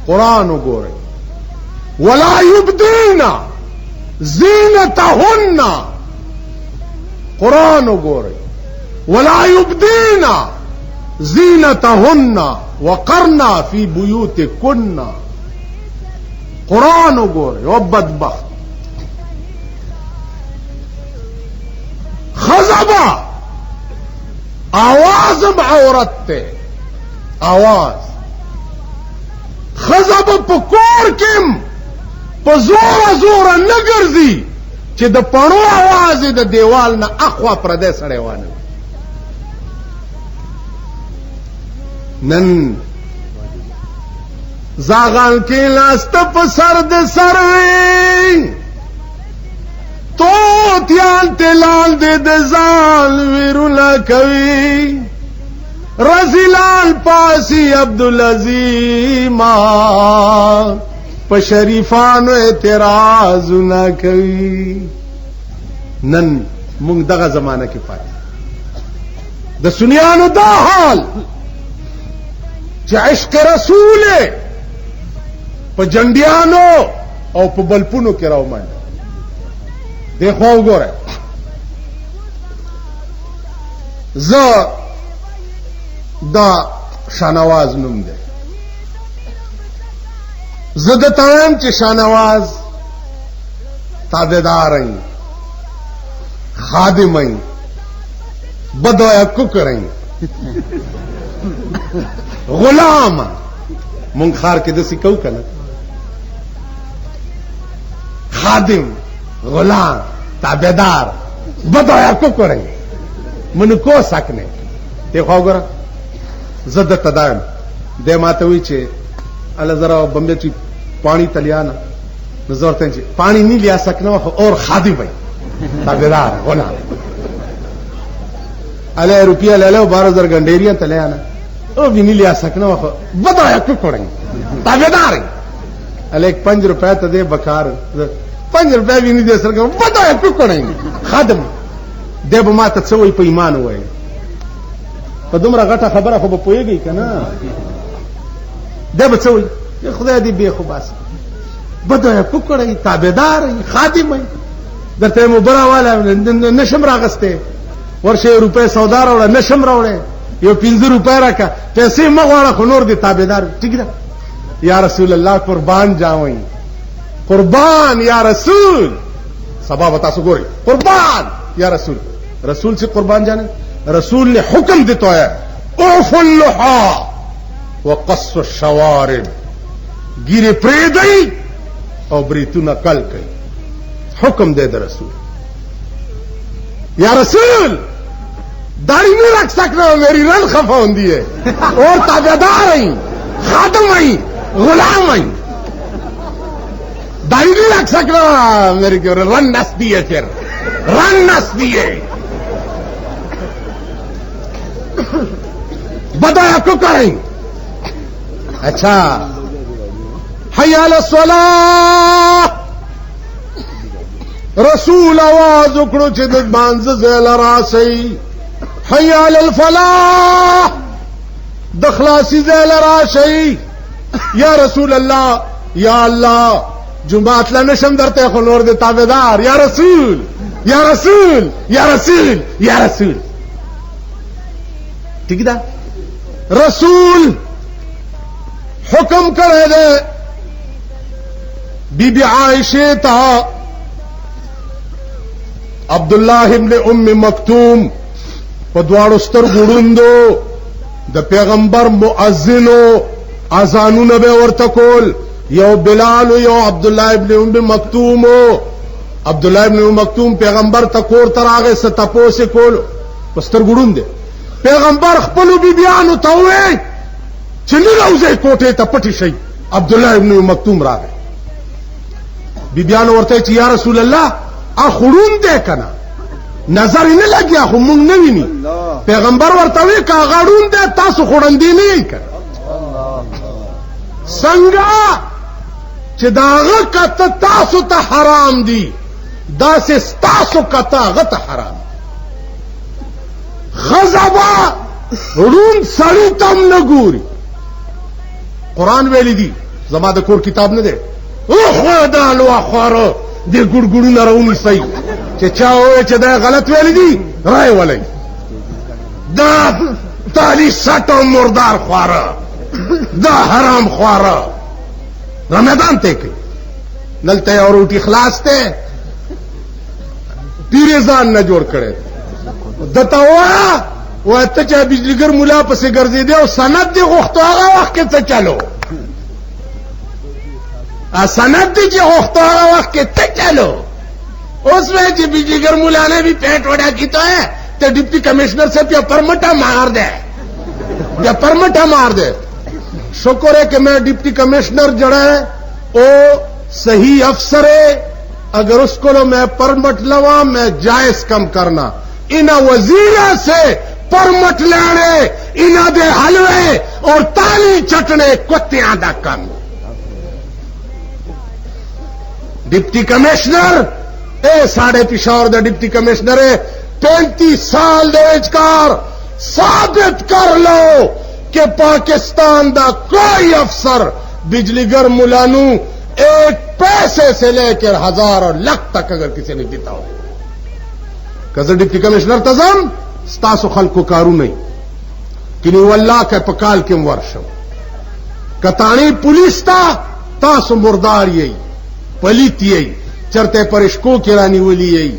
قرآن وګورئ. ولا يبدين زینتهن، قرآن وګورئ. ولا يبدين زینتهن وقرنا فی بیوتکن، قرآن وګورئ. او بدبخت خزبا آوازم عورت تے، آواز خزب پا کور کم پا زور زور نگرزی چه دا پڑو آوازی دا دیوال نا اخوا پردے سڑے وانا. نن زاغان کی لاست پا سرد سروی تو تیان تلال دے دزال ویرولا کوي، رزیلال پاسی عبدالعظیم پا شریفانو اعتراض نہ کوي. نن مونږ دغه زمانہ کې پاتې د سنیانو دا حال چې عشق رسول په جنډیانو او په بلپونو کې راومنډ. دیکھو وګوره، زه دا شانواز نوم دی، زه د تایم چې شانواز تابعدار ای، خادم ای، بدویا کوکر ای، غلام. مونږ خار کې داسې کوو که نه، خادم، غلام، تابعدار، بدویا کوکر ای، منو کو سکنے. دیکھو گورا زد تدائم دے ماتوی چھے اللہ ذرا بمبے چی پانی تلیانا نظورتے ہیں چھے پانی نہیں لیا سکنا اور خادم بھائی تابعدار غلام. علیہ روپیہ لے لو 12,000 گنڈیریاں تلیانا وہ بھی نہیں لیا سکنا بدویا کوکر ای، تابعدار. علیہ 5 روپے تا دے بکار، 5 روپے بھی نہیں دے سکنا بدویا کوکر ای، خادم. دی به ما ته څه وایي په ایمان ووایي. په دومره غټه خبره خو به پوهېږئ که نه. دی به څه وایي؟ خدای دې بې خو بس بدویه کوکړئ، تابعدار ای، خادم ای. درته یې اوبه راواله نشم راغستی، ورشه 1 روپۍ سودا راوړه نشم راوړی، یو 15 روپۍ راکړه، پیسې مه غواړه خو نور دې تابعدار. ټیک ده یا رسول الله قربان جاوئ، قربان یا رسول. سبا به تاسو ګورئ قربان یا رسول. رسول سے قربان جانے، رسول نے حکم دیتا ہے اوف اللحا وقص الشوارب، گیرے پریدئی اور بریتونا کل کئی. حکم دے دے رسول. یا رسول داڑھی نہیں رکھ سکنا، میری رن خفا ہوندی ہے، اور تابعدار ہیں، خادم ہیں، غلام ہیں، داڑھی نہیں رکھ سکنا میری رن نس دی ہے، پھر رن نس دی ہے. بدایا کو کریں. اچھا حی علی الصلاة، رسول آواز اکڑو چھ د مانز زیل راسی. حی علی الفلاح، دخلاسی زیل راسی. یا رسول اللہ، یا اللہ جمعات لنشم درتے خنور دے تابعدار. یا رسول یا رسول یا رسول یا رسول. ٹھیک دا رسول حکم کرے دے. بی بی عائشہ تا عبداللہ ابن ام مکتوم پدوارو سترگو ړوندو د پیغمبر مؤذنو اذانونه به ورته کول. یو بلال یو عبداللہ ابن ام مکتوم. عبداللہ ابن ام مکتوم پیغمبر ته کور ته راغی، څه تپوس یې کولو، په سترګو ړوند دی. پیغمبر خپلو بیبیانو ته وویل چې نه راوځئ کوټې ته پټې شئ. عبداللہ ابن ام مکتوم راغی، بیبیانو ورته چې یا رسول الله خو ړوند دی که نه، نظر یې نه لګیا خو موږ نه ویني. پیغمبر ورته وی که هغه ړوند دی تاسو خو ړندې نه یئ که څنګه چې د هغه کته تاسو ته حرام دي، داسې ستاسو کته هغه ته حرام. ښځه به ړوند سړي ته هم نه ګوري. قرآن ویلی دي زما د کور کتاب نه دی اوه دا لوا خواره دې ګړګړونه راونیسئ چې چا ووایي چې دا غلط ویلی دي رای ولئ دا تالی سټو مردار خواره دا حرام خواره را میدان ته کوي دلته یو روټي خلاص ته پیرې ځان نه جوړ کړی دته ووایه وایه ته چې بجلیګر ملا پسې ګرځېدې او سند دې غوښتو هغه وخت کې څه چلو سند دی چې غوښتو هغه وخت کې ته چلو اس میں چې بجلیګر ملا نے بھی پیٹ وڑا کی تو ہے تو ڈپٹی کمشنر سے پیا پرمٹا مار دے یا پرمٹا مار دے شکر ہے کہ میں ڈپٹی کمشنر جڑا ہے وہ صحیح افسر ہے اگر اس کو میں پرمٹ لوا میں جائز کم کرنا انہ وزیر سے پرمٹ لینے انہ دے حلوے اور تالی چٹنے کتیاں دا کم ڈپٹی کمشنر اے ساڑھے پشاور دا ڈپٹی کمشنر ہے 35 سال دے وچکار ثابت کر لو کہ پاکستان دا کوئی افسر بجلیگر ملانو ایک پیسے سے لے کر 1000 اور لاکھ تک اگر کسی نے دیتا ہو کزر ڈپٹی کمشنر تزم ستاسو خلقو کارو نہیں کنی واللہ کے پکال کم ورشو کتانی پولیس تا تاسو مردار یہی پلیت یہی چرتے پرشکو کی رانی ولی یہی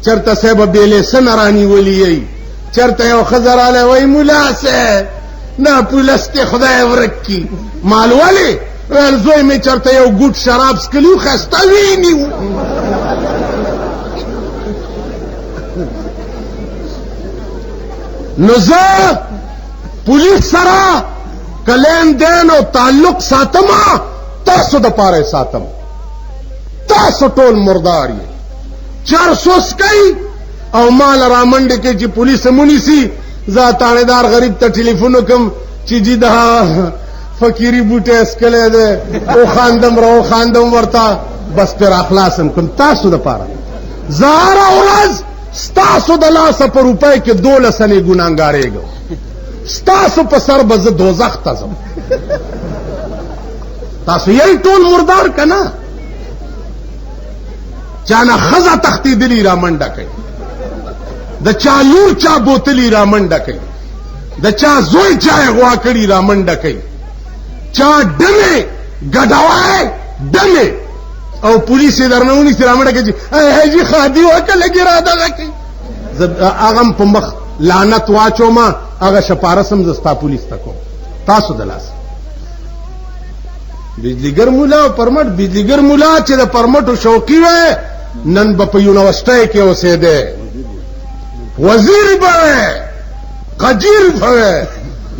چرته صاحب بیلې سن رانی ولی یی چرته یو خزر علی وای مولا سے نه پولسته خدای ورکی مال ولی ول زوی می چرته یو ګوټ شراب سکلیو خسته ویني نو زه پولیس سره کلین دین او تعلق ساتما تاسو د پاره ساتم تاسو ټول مردار یې 400 کئی او مال رامنڈ کے چی پولیس منیسی زا تانیدار غریب تا ٹیلیفون کم چی جی دا فقیری بوٹے اسکلے دے او خاندم رو خاندم ورتا بس پر اخلاصم کم تاسو دا پارا زارا ورز ستاسو دا لاسا پر روپے کے 2 لسنے گناہگارے گو ستاسو پر سر بز دوزخ تازم تاسو یہی ټول مردار کنا چانا خزا تختی دلی را منڈا کئی دا چا لور چا بوتلی را منڈا کئی دا چا زوی چاہ غواکڑی را منڈا کئی چا ڈمے گڑوائے ڈمے او پولیس درنونی سی را منڈا کئی اے جی خادی ہوکا لگی را دا گئی اغم پمخ لعنت واچو ما اغا شپارسم زستا پولیس تکو تاسو دلاس بجلیگر مولا پرمٹ بجلیگر مولا چی دا پرمٹو شوقی وے نن با پا یونیورسٹی کے اسے دے وزیر بوے قجیر بوے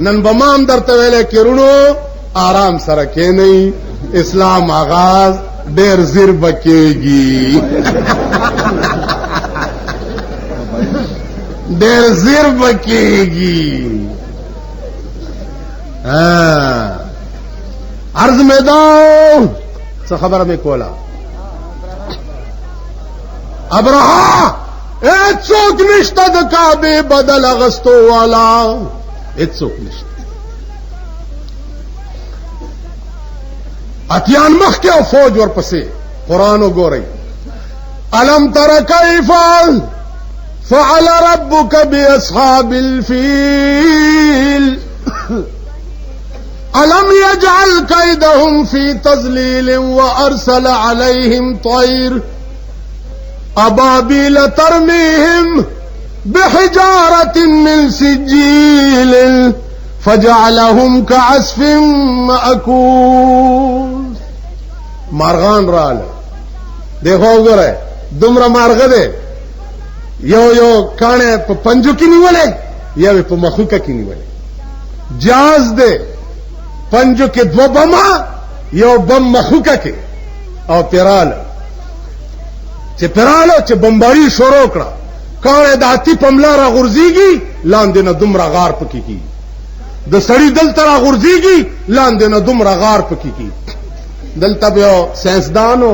نن با مام در تویلے کرنو آرام سرکے نہیں اسلام آغاز دیر زیر بکے گی دیر زیر بکے گی عرض میں داؤ سا خبر میں کولا اب رہا ایک چوک نشتہ دا کعبے بدل اغسطو والا ایک چوک نشتہ اتیان مخ کے فوج ور پسے قرآن گو رہی الم تر کیف فعل ربک باصحاب الفیل الم يجعل كيدهم في تضليل وارسل عليهم طير ابابيل ترميهم بحجارة من سجيل فجعلهم كعصف مأكول مارغان رال دیکھو گرے دمرا مارغ دے یو کانے پا پنجو کی نہیں ولے یا پا مخوکا کی نہیں ولے جاز دے پنجو کے 2 بما یو بم مخوکا کے او پیرال چه پیرالو چه بمباری شروع کړه کانے داتی پملا را غرزیگی لاندے نا دم را غار پکی کی دا سڑی دل ترا غرزیگی لاندے نا دم را غار پکی کی دل تب یو سینسدانو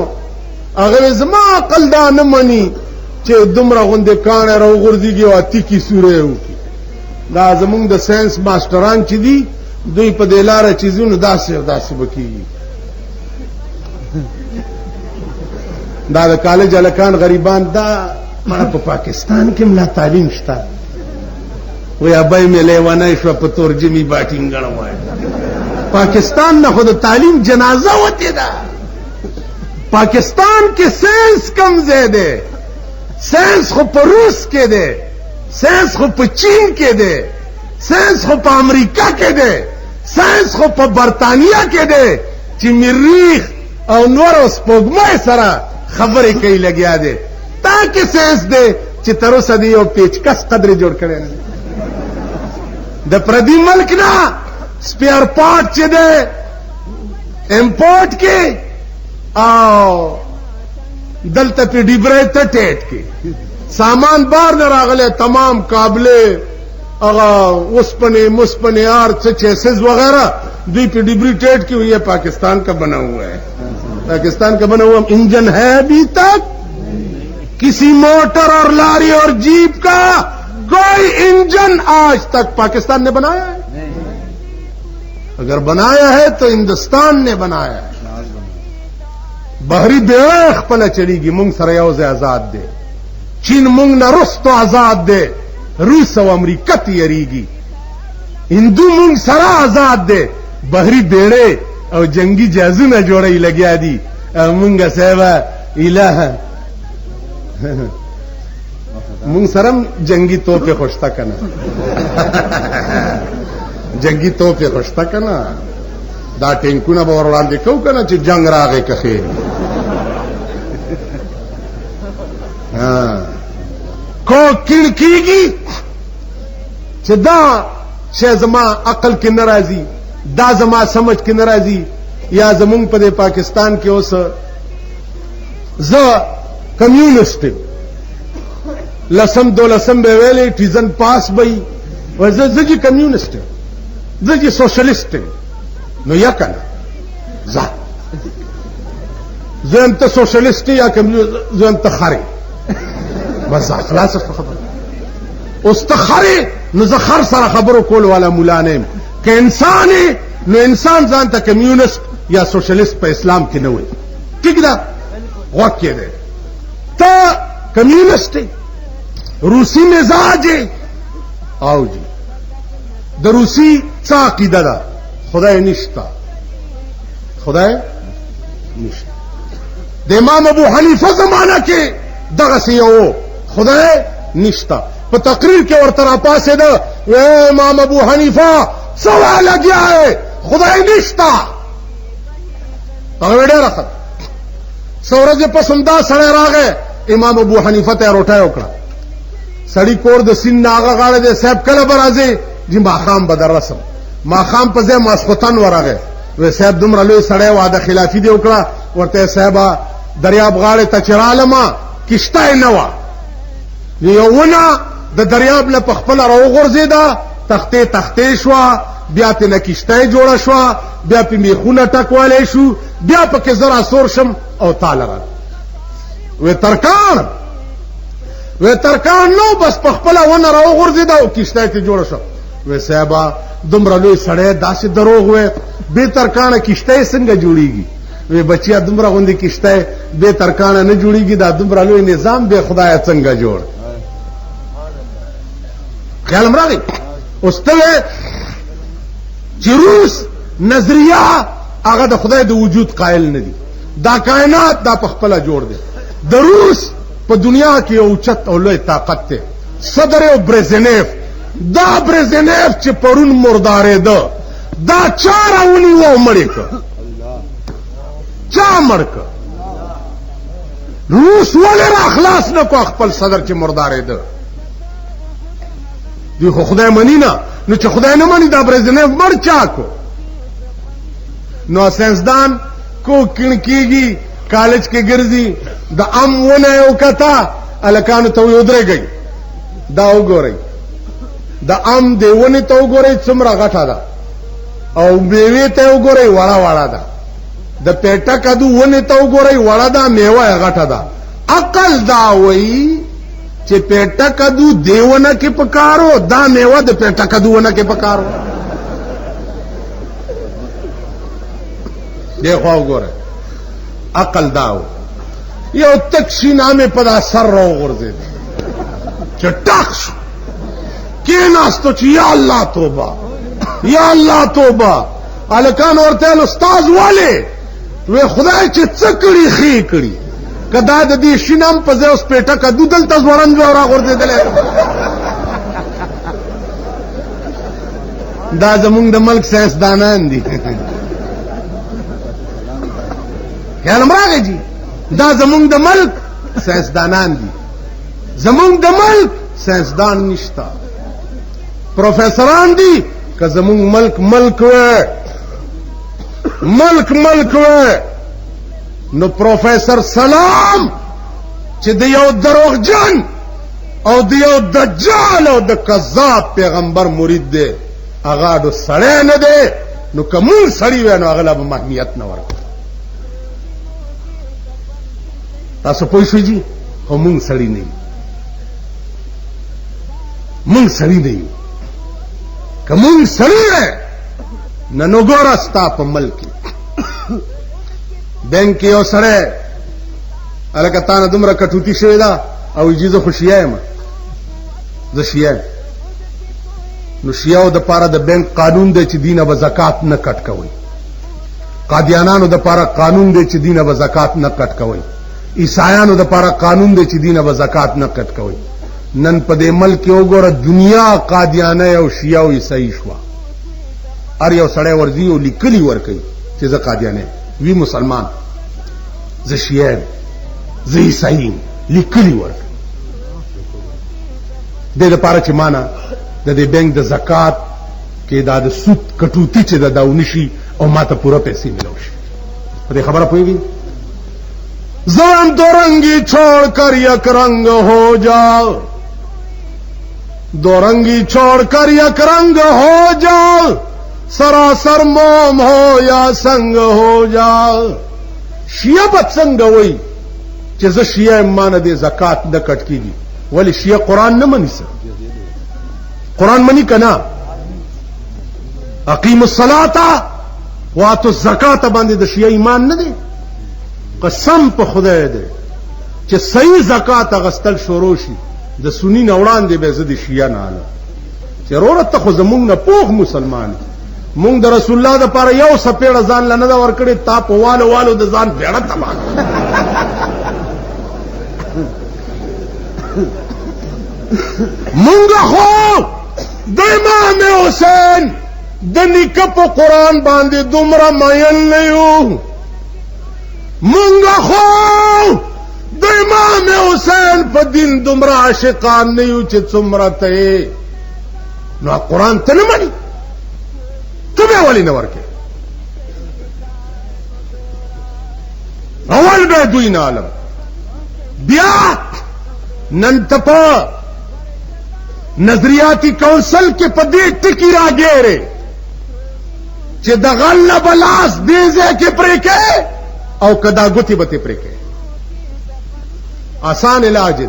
اگر زما عقل دا نمانی چه دم را غندے کانے را غرزیگی و اتی کی سورے ہو کی دا زمونگ دا سینس ماسٹران چی دی دوی پا دیلار چیزون داسی و داسی بکی دا د کالج الکان غریبان دا ما په پاکستان کې ملا تعلیم شته وی ابای مې لیوانای شو په ترجمه باټینګ غړوای پاکستان نه خود تعلیم جنازه وته دا پاکستان کې ساينس کم زیاده ساينس خو په روس کې ده ساينس خو په چین کې ده ساينس خو په امریکا کې ده ساينس خو په برتانیا کې ده چې مریخ او نور اوس پوګمای سره خبرې کوي لګیا ده تاکي ساينس ده چې تر اوسه دی یو پیچکس قدر جوړ کړي د پردي ملک نه سپیر پارت چې ده امپورټ کې او دلته په ډیبره ته ټیټ کې سامان بار نه راغله تمام قابله اغا اوسپنے مسپنے اور چیسز وغیرہ دوی پہ ڈبری ٹیٹ کی ہوئی ہے پاکستان کا بنا ہوا ہے پاکستان کا بنا ہوا انجن ہے ابھی تک کسی موٹر اور لاری اور جیپ کا کوئی انجن آج تک پاکستان نے بنایا ہے اگر بنایا ہے تو ہندوستان نے بنایا ہے بحری بیڑا خپل چلی گی مونږ سره یو ځای آزاد دے چین مونږ نه رستو آزاد دے روس او امریکا تیریږي هندو مونږ سره آزاد دے بحری بیڑے او جنگی جهازونه جوړی لګیا دي مونږه سیوا الہ مونږ سره جنگی توپه خوشتا کنه جنگی توپه خوشتا کنه دا ټینکونه به وړاندې کو کنه چې جنگ راغی کخې کو کړکیږي چې دا شی زما عقل کې ناراضي دا زما سمجھ کې ناراضي یا زمونږ په پاکستان کې اوس زه کمیونست لسم دولسم به ویلې ټیزن پاس بې و زه چې کمیونست زه چې سوشلیست نو یا کنه زه انت سوشلیست یا کمیونست زه انت خاري بس خلاص خبر اوس ته خاري نو زه خر سره خبرو کول والا مولا نه ک انسان نو انسان ځان ته کمیونست یا سوشلیست په اسلام کې نه وي ٹھیک ده وکه ده ته کمیونست روسی مزاج او جی د روسی څه عقیده ده خدای نشتا خدای نشتا د امام ابو حنیفه زمانہ کې دغه سیو خدای نشتا په تقریر کې ورته را پاسې ده امام ابو حنیفه سوال لګیا ہے خدای نشتا هغه ډېر راخت سورج پسندا سره راغې امام ابو حنیفه ته روټه وکړه سړی کور د سین ناغه غاړه دې صاحب کله برازي چې ماخام بدر رسم ماخام په ځای ماسختن ورغه و صاحب دومره لوی سړی واده خلافی دی وکړه ورته صاحب دریاب غاړه ته چرالما کشته نه و یوونه د دریاب له پخپل راو غورځیدا تختې شو بیا ته نکشته جوړه شو بیا په میخونه ټکواله شو بیا په کې زرا سور شم او تعالی و ترکان نو بس پخپل ونه راو غورځیدا او کشته ته جوړه شو و صاحب دومره لوی سړی داسې دروغ وې به ترکانه کشته څنګه جوړیږي وی بچیا دومره غوندي کشته به ترکانه نه جوړیږي دا دومره لوی نظام به خدای څنګه جوړ خیال مرغی اوس ته چې روس نظریه هغه د خدای د وجود قائل نه دي دا کائنات دا په خپل جوړ دي د روس په دنیا کې یو چت او لوی طاقت ته صدر او برزنیف دا برزنیف چې پرون مردارې ده دا چارونی و مړی که چا مړ که روس ولې را خلاص نه کو خپل صدر چې مردارې ده دی خو خدای منی نه نو چې خدای نه منی دا برزنیف مړ چا کو نو ساينسدان کو کڼکیږي کالج کې ګرځي د ام ونه یو کتا الکانو ته ودرېږي دا وګورئ د ام دی ونه ته وګورئ څومره غټه ده او میوه ته وګورئ وړه ده د پیټه کدو ونه ته وګورئ وړه ده میوه غټه ده عقل دا وایي چې پیټه کدو دیونه کې پکارو دا میوه د پیټه کدو ونه کې پکارو دیکھو وګورئ عقل داو یو تک شینامه په دا سر راوغورځېد چې ټاک شو کېناستو چې یا الله توبه یا الله توبه هلکان ورته ویل استاذ ولې وی خدای چې څه کړي ښې کړي که دا د دې شینام په ځای اوس پیټه کدو دلته ځوړند به راغورځېدلی دا زمونږ د ملک ساینسدانان دي خیالم راغی جی دا زمونږ د ملک ساینسدانان دي زمونږ د ملک ساینسدان نشتا پروفیسران دي که زمونږ ملک ملک وی ملک وی نو پروفیسر سلام چې د یو دروغجن او د یو دجال او د کذاب پیغمبر مرید دی هغه ډو سړی نه دی نو که مونږ سړي وی نو هغه له به محمیت نه ورکړو تاسو پوه شوئ جي خو مونږ سړي نه یو مونږ سړي نه یو که مونږ سړي وی نو ګوره ستا په ملک کې بینک کې یو سړی هلکه تا نه دومره کټوتي شوې ده او وایي زه خو شیعه یم زه شیعه یم نو شیعو د پاره د بینک قانون دی چې دینه به زکات نه کټ کوئ قادیانانو د پاره قانون دی چې دینه به زکات نه کټ کوئ عیسایانو د پاره قانون دی چې دینه به زکات نه کټ کوئ نن په دې ملک کې وګوره دنیا قادیانه او شیعه او عیسائی شوه هر یو سړی ورځي او لیکلي ورکوي چې زه قادیانه وی مسلمان زه شیعه یم زه عیسائی یم لیکلي ورکوي دې دپاره چې مانه د دې بینک د زکات کې دا د سود کټوتي چې دا ونشي او ما ته پوره پیسې ملو شي په دې خبره پوهېږئ زان دو رنگی چھوڑ کر یک رنگ ہو جاؤ دو رنگی چھوڑ کر یک رنگ ہو جاؤ سراسر موم ہو یا سنگ ہو جاؤ شیعه بد څنګه وایي چې زه شیعه یم ما نه دې زکات نه کټ کېږي ولې شیعه قرآن نه مني څه قرآن منی کنا اقیم الصلاة واتو الزکاة باندې د شیعه ایمان نه دی قسم په خدای دی چې صحیح زکات اغستل شروع شي د سنی نه وړاندې به زه د شیعه نه الم چې وروره ته خو زمونږ نه پوخ مسلمان مونږ د رسول الله دپاره یو څپېړه ځان له نه ده ورکړې تا په والو والو د ځان بیړه تباه مونږ خو د امام حسین د نیکه په قرآن باندې دومره مین نه یو مونږ خو د امام حسین په دین دومره عاشقان نه یو چې څومره ته یې نو قرآن ته نه مني ته بیا ولې نه ورکې اول به دوی نه علم بیا نن ته په نظریاتی کونسل کې په دې ټکي راګیرې چې د غل نه به لاس دې ځای کې پرې کې او که دا ګوتې به تې پرې کې آسان علاج دی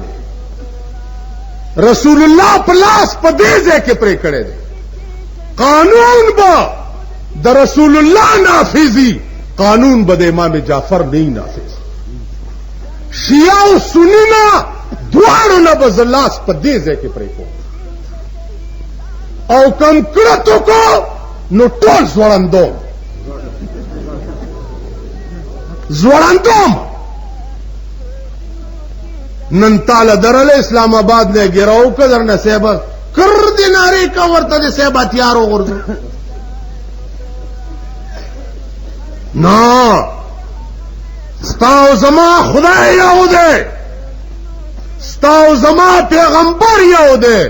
رسول الله په لاس په دې ځای کې پرې کړی دی قانون به د رسول الله نافذي قانون به د امام جعفر نه نافذ شیعه او سنی نه دواړو نه به زه لاس په دې ځای کې پرې کوم او کم کړتو کو نو ټول زوړندوم نن تاله درله اسلام آباد نه ګراو کدر نه صاحب کر دیناری کا ورته دې صاحب هتیار وګرځو نو ستاو زما خدای یو دی ستاو زما پیغمبر یو دی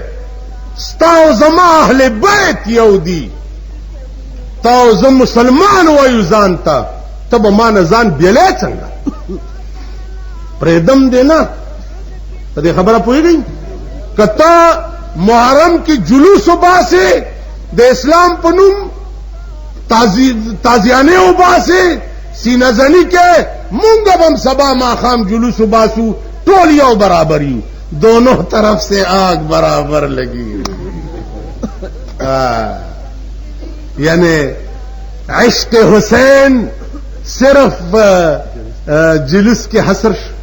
ستاو زما اهل بیت یو دی تاو زه مسلمان وایو ځان ته ته به ما نه ځان بیلی څنګه پرېږدم دی نه په دې خبره پوهېږئ که ته محرم کې جلوس وباسې د اسلام په نوم تازیانې وباسې سینه زني کې مونږ به هم سبا ماښام جلوس وباسو ټول یو برابر یو دونوں طرف سے آگ برابر لگی یعنی عشق حسین صرف جلوس کې حصر شو